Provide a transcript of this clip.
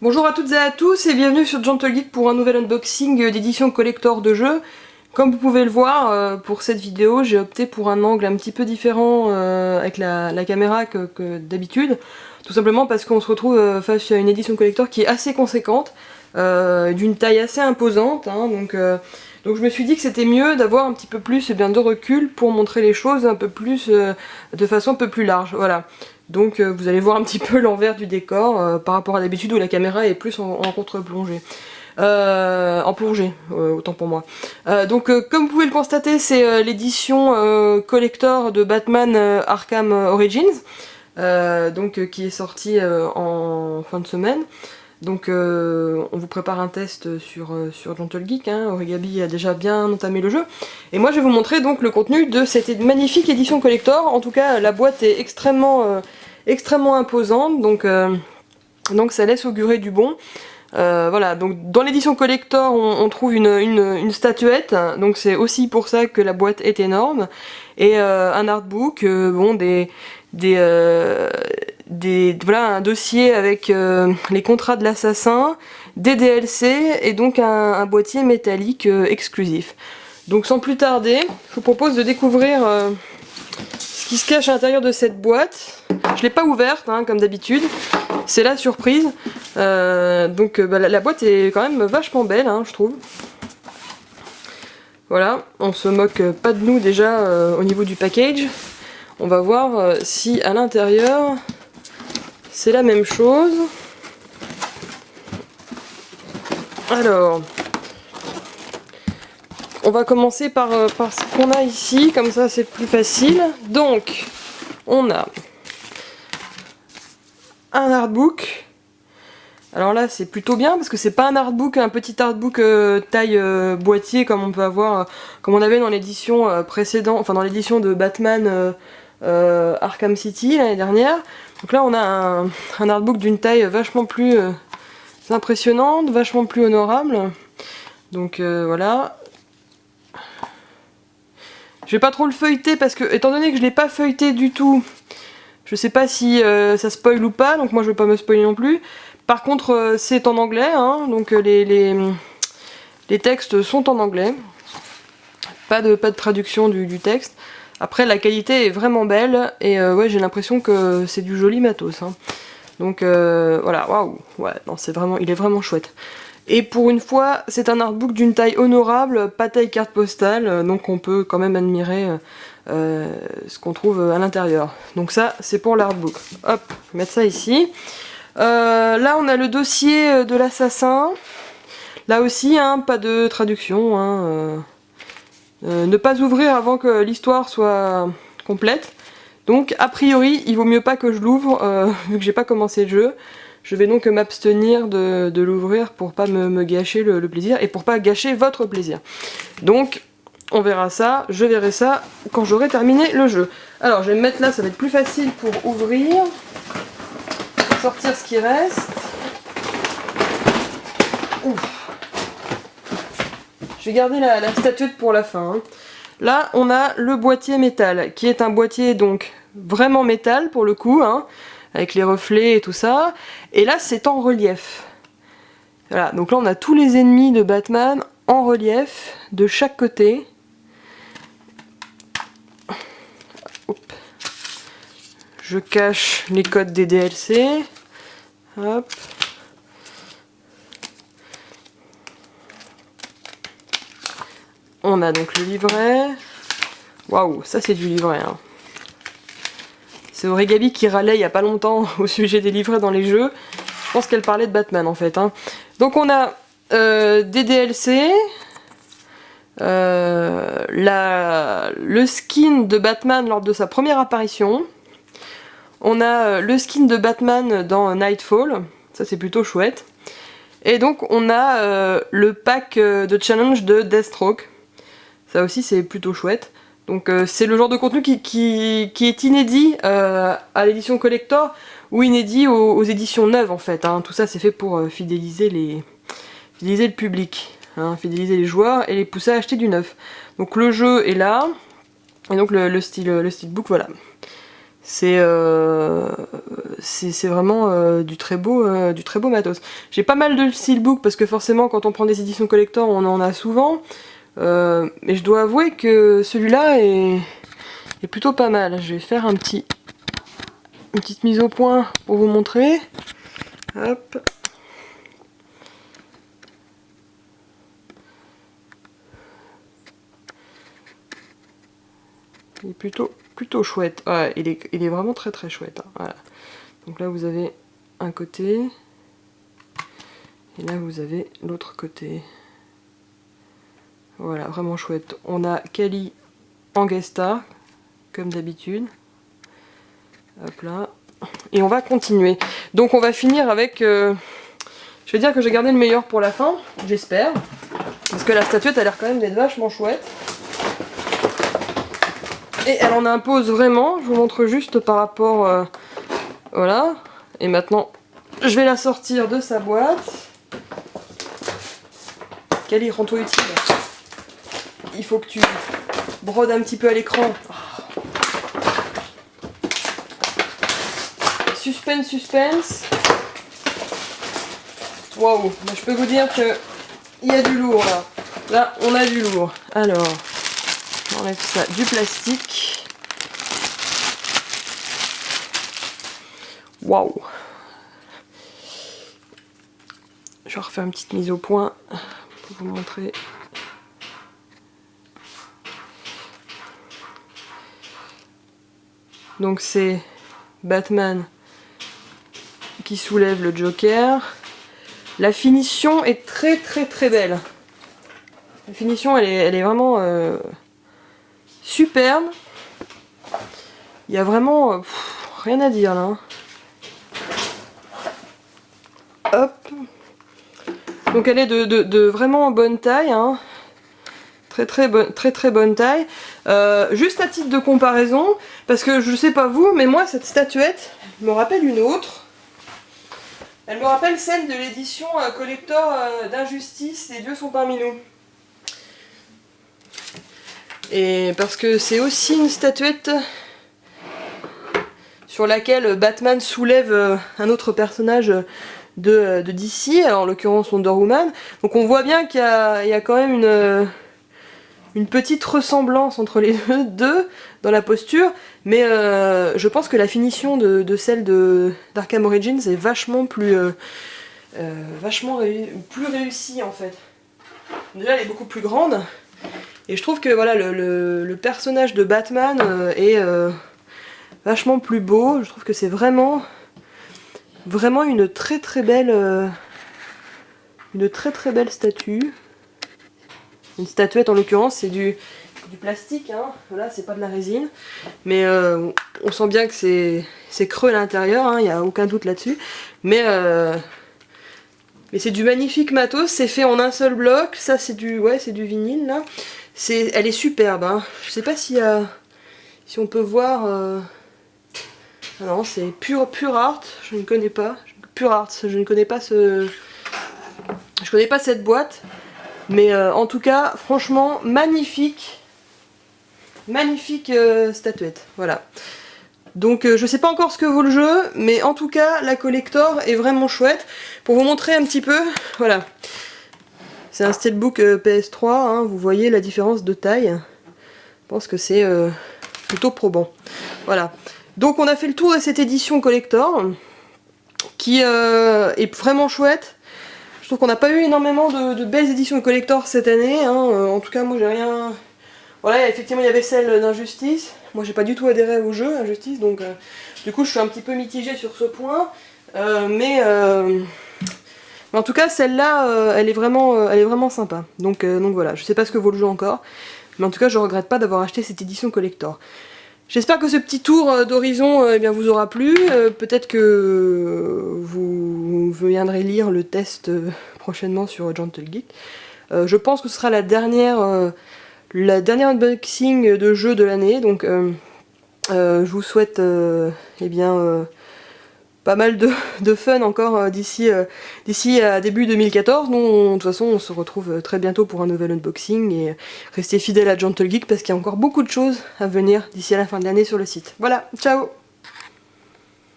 Bonjour à toutes et à tous et bienvenue sur Gentle Geek pour un nouvel unboxing d'édition collector de jeux. Comme vous pouvez le voir, pour cette vidéo, j'ai opté pour un angle un petit peu différent avec la caméra que d'habitude. Tout simplement parce qu'on se retrouve face à une édition collector qui est assez conséquente, d'une taille assez imposante. Donc je me suis dit que c'était mieux d'avoir un petit peu plus de recul pour montrer les choses un peu plus de façon un peu plus large. Voilà. Donc vous allez voir un petit peu l'envers du décor par rapport à d'habitude où la caméra est plus en contre-plongée. En plongée, autant pour moi. Comme vous pouvez le constater, c'est l'édition collector de Batman Arkham Origins, qui est sortie en fin de semaine. Donc on vous prépare un test sur Gentle Geek, hein. Origabi a déjà bien entamé le jeu. Et moi je vais vous montrer donc le contenu de cette magnifique édition collector. En tout cas la boîte est extrêmement imposante, donc ça laisse augurer du bon. Voilà, donc dans l'édition collector on trouve une statuette, donc c'est aussi pour ça que la boîte est énorme. Et un artbook, voilà, un dossier avec les contrats de l'assassin, des DLC et donc un boîtier métallique exclusif. Donc sans plus tarder, je vous propose de découvrir ce qui se cache à l'intérieur de cette boîte. Je l'ai pas ouverte, hein, comme d'habitude, c'est la surprise. La boîte est quand même vachement belle, hein, je trouve. Voilà, on se moque pas de nous déjà au niveau du package. On va voir si à l'intérieur c'est la même chose. Alors, on va commencer par ce qu'on a ici, comme ça c'est plus facile. Donc, on a un artbook. Alors là c'est plutôt bien parce que c'est pas un petit artbook taille boîtier comme on peut avoir, comme on avait dans l'édition précédente, enfin dans l'édition de Batman Arkham City l'année dernière. Donc là on a un artbook d'une taille vachement plus impressionnante, vachement plus honorable. Donc voilà. Je vais pas trop le feuilleter parce que, étant donné que je l'ai pas feuilleté du tout, je sais pas si ça spoil ou pas, donc moi je vais pas me spoiler non plus. Par contre c'est en anglais, hein, donc les textes sont en anglais. Pas de traduction du texte. Après la qualité est vraiment belle et ouais, j'ai l'impression que c'est du joli matos, hein. Donc voilà, waouh, ouais, non, il est vraiment chouette. Et pour une fois, c'est un artbook d'une taille honorable, pas taille carte postale, donc on peut quand même admirer ce qu'on trouve à l'intérieur. Donc ça, c'est pour l'artbook. Hop, je vais mettre ça ici. Là, on a le dossier de l'assassin. Là aussi, hein, pas de traduction, hein, ne pas ouvrir avant que l'histoire soit complète. Donc a priori il vaut mieux pas que je l'ouvre vu que j'ai pas commencé le jeu. Je vais donc m'abstenir de l'ouvrir pour pas me gâcher le plaisir et pour pas gâcher votre plaisir. Donc on verra ça, je verrai ça quand j'aurai terminé le jeu. Alors je vais me mettre là, ça va être plus facile pour ouvrir, pour sortir ce qui reste. Ouf. Je vais garder la statuette pour la fin, hein. Là, on a le boîtier métal, qui est un boîtier donc vraiment métal pour le coup, hein, avec les reflets et tout ça. Et là, c'est en relief. Voilà, donc là, on a tous les ennemis de Batman en relief de chaque côté. Hop. Je cache les codes des DLC. Hop. On a donc le livret. Waouh, ça c'est du livret, hein. C'est Origabi qui râlait il y a pas longtemps au sujet des livrets dans les jeux. Je pense qu'elle parlait de Batman en fait, hein. Donc on a des DLC, le skin de Batman lors de sa première apparition. On a le skin de Batman dans Nightfall, ça c'est plutôt chouette. Et donc on a le pack de challenge de Deathstroke. Ça aussi c'est plutôt chouette. Donc c'est le genre de contenu qui est inédit à l'édition collector ou inédit aux éditions neuves en fait, hein. Tout ça c'est fait pour fidéliser le public, hein, fidéliser les joueurs et les pousser à acheter du neuf. Donc le jeu est là, et donc le steelbook, voilà. C'est vraiment du très beau matos. J'ai pas mal de steelbook parce que forcément quand on prend des éditions collector on en a souvent. Mais je dois avouer que celui-là est plutôt pas mal. Je vais faire une petite mise au point pour vous montrer. Hop. Il est plutôt chouette. Ouais, il est vraiment très très chouette. Hein. Voilà. Donc là vous avez un côté. Et là vous avez l'autre côté. Voilà, vraiment chouette. On a Kali en guest star, comme d'habitude. Hop là. Et on va continuer. Donc on va finir avec... je vais dire que j'ai gardé le meilleur pour la fin, j'espère. Parce que la statuette a l'air quand même d'être vachement chouette. Et elle en impose vraiment. Je vous montre juste par rapport... voilà. Et maintenant, je vais la sortir de sa boîte. Kali, rends-toi utile. Il faut que tu brodes un petit peu à l'écran. Suspense, suspense. Waouh, je peux vous dire que il y a du lourd là. Là, on a du lourd. Alors, j'enlève ça du plastique. Waouh. Je vais refaire une petite mise au point pour vous montrer. Donc c'est Batman qui soulève le Joker. La finition est très très très belle. La finition elle est vraiment superbe. Il y a vraiment rien à dire là. Hop. Donc elle est de vraiment bonne taille. Hein. Très bonne taille. Juste à titre de comparaison, parce que je sais pas vous, mais moi cette statuette me rappelle une autre. Elle me rappelle celle de l'édition collector d'Injustice, Les dieux sont parmi nous. Et parce que c'est aussi une statuette sur laquelle Batman soulève un autre personnage de DC, alors en l'occurrence Wonder Woman. Donc on voit bien qu'il y a quand même une petite ressemblance entre les deux dans la posture, mais je pense que la finition de celle d'Arkham Origins est vachement plus réussie en fait. Déjà elle est beaucoup plus grande, et je trouve que voilà le personnage de Batman est vachement plus beau. Je trouve que c'est vraiment une très belle statue. Une statuette en l'occurrence, c'est du plastique, hein. Voilà, c'est pas de la résine. Mais on sent bien que c'est creux à l'intérieur, hein, il n'y a aucun doute là-dessus. Mais c'est du magnifique matos, c'est fait en un seul bloc. Ça c'est du vinyle là. Elle est superbe, hein. Je sais pas si on peut voir... Ah non, c'est Pure Art, je ne connais pas. Pure Art, je ne connais pas je connais pas cette boîte. Mais en tout cas, franchement, magnifique statuette, voilà. Donc je sais pas encore ce que vaut le jeu, mais en tout cas, la collector est vraiment chouette. Pour vous montrer un petit peu, voilà. C'est un steelbook PS3, hein, vous voyez la différence de taille. Je pense que c'est plutôt probant. Voilà. Donc on a fait le tour de cette édition collector, qui est vraiment chouette. Je trouve qu'on n'a pas eu énormément de belles éditions collector cette année, hein. En tout cas moi j'ai rien... Voilà, effectivement il y avait celle d'Injustice, moi j'ai pas du tout adhéré au jeu Injustice, donc du coup je suis un petit peu mitigée sur ce point, mais en tout cas celle-là elle est vraiment sympa, donc voilà, je sais pas ce que vaut le jeu encore, mais en tout cas je regrette pas d'avoir acheté cette édition collector. J'espère que ce petit tour d'horizon vous aura plu. Peut-être que vous viendrez lire le test prochainement sur Gentle Geek. Je pense que ce sera la dernière unboxing de jeu de l'année. Donc je vous souhaite pas mal de fun encore d'ici à début 2014. Nous, de toute façon, on se retrouve très bientôt pour un nouvel unboxing, et restez fidèles à Gentle Geek parce qu'il y a encore beaucoup de choses à venir d'ici à la fin de l'année sur le site. Voilà, ciao!